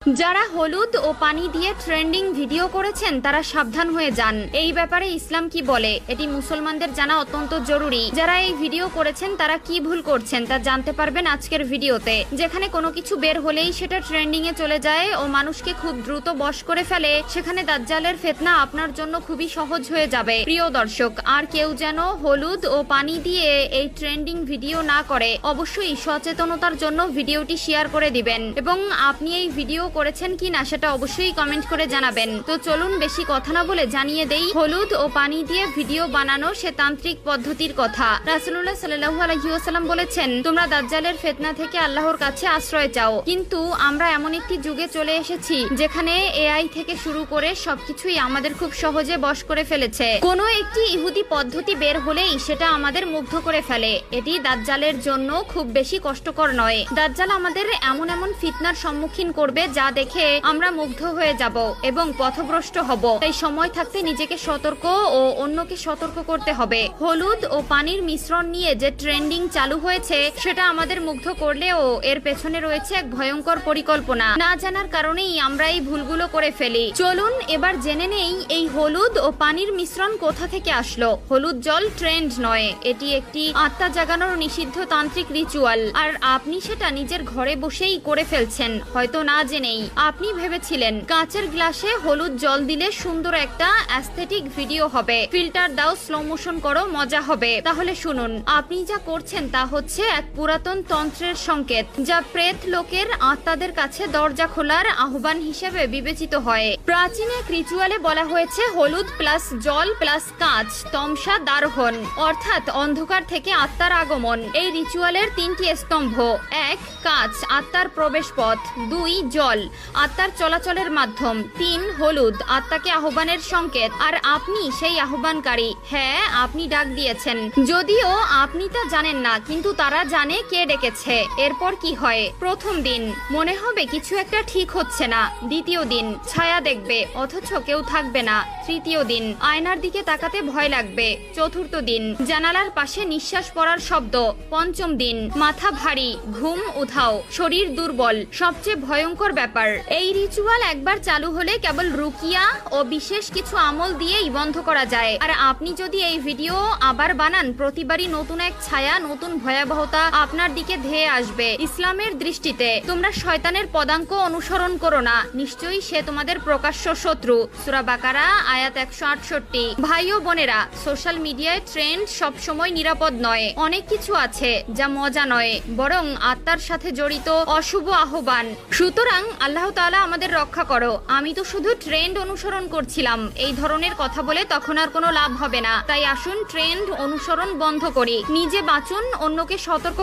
যারা হলুদ ও পানি দিয়ে ট্রেন্ডিং ভিডিও করেছেন তারা সাবধান হয়ে যান। এই ব্যাপারে ইসলাম কি বলে এটি মুসলমানদের জানা অত্যন্ত জরুরি। যারা এই ভিডিও করেছেন তারা কি ভুল করছেন তা জানতে পারবেন আজকের ভিডিওতে। যেখানে কোনো কিছু বের হলেই সেটা ট্রেন্ডিং এ চলে যায় ও মানুষকে খুব দ্রুত বশ করে ফেলে, সেখানে দাজ্জালের ফিতনা আপনার জন্য খুবই সহজ হয়ে যাবে। প্রিয় দর্শক, আর কেউ যেন হলুদ ও পানি দিয়ে এই ট্রেন্ডিং ভিডিও না করে অবশ্যই সচেতনতার জন্য ভিডিওটি শেয়ার করে দিবেন এবং আপনি এই ভিডিও করেছেন কিনা সেটা অবশ্যই কমেন্ট করে জানাবেন। তো চলুন বেশি কথা না বলে জানিয়ে দেই হলুদ ও পানি দিয়ে ভিডিও বানানো সে তান্ত্রিক পদ্ধতির কথা। রাসূলুল্লাহ সাল্লাল্লাহু আলাইহি ওয়াসাল্লাম বলেছেন, তোমরা দাজ্জালের ফিতনা থেকে আল্লাহর কাছে আশ্রয় চাও। কিন্তু আমরা এমন একটি যুগে চলে এসেছি যেখানে এআই থেকে শুরু করে সবকিছুই আমাদের খুব সহজে বশ করে ফেলেছে। কোনো একটি ইহুদি পদ্ধতি বের হলেই সেটা আমাদের মুগ্ধ করে ফেলে। এটি দাজ্জালের জন্য খুব বেশি কষ্টকর নয়। দাজ্জাল আমাদের এমন এমন ফিতনার সম্মুখীন করবে যা দেখে আমরা মুগ্ধ হয়ে যাব এবং পথভ্রষ্ট হব। তাই সময় থাকতে নিজেকে সতর্ক ও অন্যকে সতর্ক করতে হবে। হলুদ ও পানির মিশ্রণ নিয়ে যে ট্রেন্ডিং চালু হয়েছে সেটা আমাদের মুগ্ধ করলেও এর পেছনে রয়েছে এক ভয়ঙ্কর পরিকল্পনা। না জানার কারণেই আমরা এই ভুলগুলো করে ফেলি। চলুন এবার জেনে নেই এই হলুদ ও পানির মিশ্রণ কোথা থেকে আসলো। হলুদ জল ট্রেন্ড নয়, এটি একটি আত্মা জাগানোর নিষিদ্ধ তান্ত্রিক রিচুয়াল। আর আপনি সেটা নিজের ঘরে বসেই করে ফেলছেন, হয়তো না জেনেই। আপনি ভেবেছিলেন কাঁচের গ্লাসে হলুদ জল দিলে সুন্দর একটা অ্যাস্থেটিক ভিডিও হবে, ফিল্টার দাও, স্লো মোশন করো, মজা হবে। তাহলে শুনুন, আপনি যা করছেন তা হচ্ছে এক পুরাতন তন্ত্রের সংকেত, যা প্রেত লোকের আত্মাদের কাছে দরজা খোলার আহ্বান হিসেবে বিবেচিত হয়। প্রাচীন এক রিচুয়ালে বলা হয়েছে হলুদ প্লাস জল প্লাস কাঁচ তমসা দারোহন, অর্থাৎ অন্ধকার থেকে আত্মার আগমন। এই রিচুয়ালের তিনটি স্তম্ভ: 1 কাঁচ, আত্মার প্রবেশ পথ; 2 জল, আত্মার চলাচলের মাধ্যম; 3 হলুদ, আত্মাকে আহ্বানের সংকেত। আর আপনি সেই আহ্বানকারী। হ্যাঁ, আপনি ডাক দিয়েছেন, যদিও আপনি তা জানেন না, কিন্তু তারা জানে কে ডেকেছে। এরপর কি হয়? প্রথম দিন মনে হবে কিছু একটা ঠিক হচ্ছে না। দ্বিতীয় দিন ছায়া দেখবে অথচ কেউ থাকবে না। তৃতীয় দিন আয়নার দিকে তাকাতে ভয় লাগবে। চতুর্থ দিন জানালার পাশে নিঃশ্বাস পড়ার শব্দ। পঞ্চম দিন মাথা ভারী, ঘুম উধাও, শরীর দুর্বল। সবচেয়ে ভয়ঙ্কর ব্যাপার, এই রিচুয়াল একবার চালু হলে কেবল রুকিয়া ও বিশেষ কিছু আমল দিয়েই বন্ধ করা যায়। আর আপনি যদি এই ভিডিও আবার বানান, প্রতিবারই নতুন এক ছায়া, নতুন ভয়াবহতা আপনার দিকে ধেয়ে আসবে। ইসলামের দৃষ্টিতে তোমরা শয়তানের পদাঙ্ক অনুসরণ করো না, নিশ্চয়ই সে তোমাদের প্রকাশ্য শত্রু। সূরা বাকারা আয়াত 168। ভাই ও বোনেরা, সোশ্যাল মিডিয়ায় ট্রেন্ড সবসময় নিরাপদ নয়। অনেক কিছু আছে যা মজা নয়, বরং আত্মার সাথে জড়িত অশুভ আহ্বান। সুতরাং আল্লাহ তাআলা আমাদের রক্ষা করো। আমি তো শুধু ট্রেন্ড অনুসরণ করছিলাম, এই ধরনের কথা বলে তখন আর কোনো লাভ হবে না। তাই আসুন ট্রেন্ড অনুসরণ বন্ধ করি, নিজে বাঁচুন, অন্যকে সতর্ক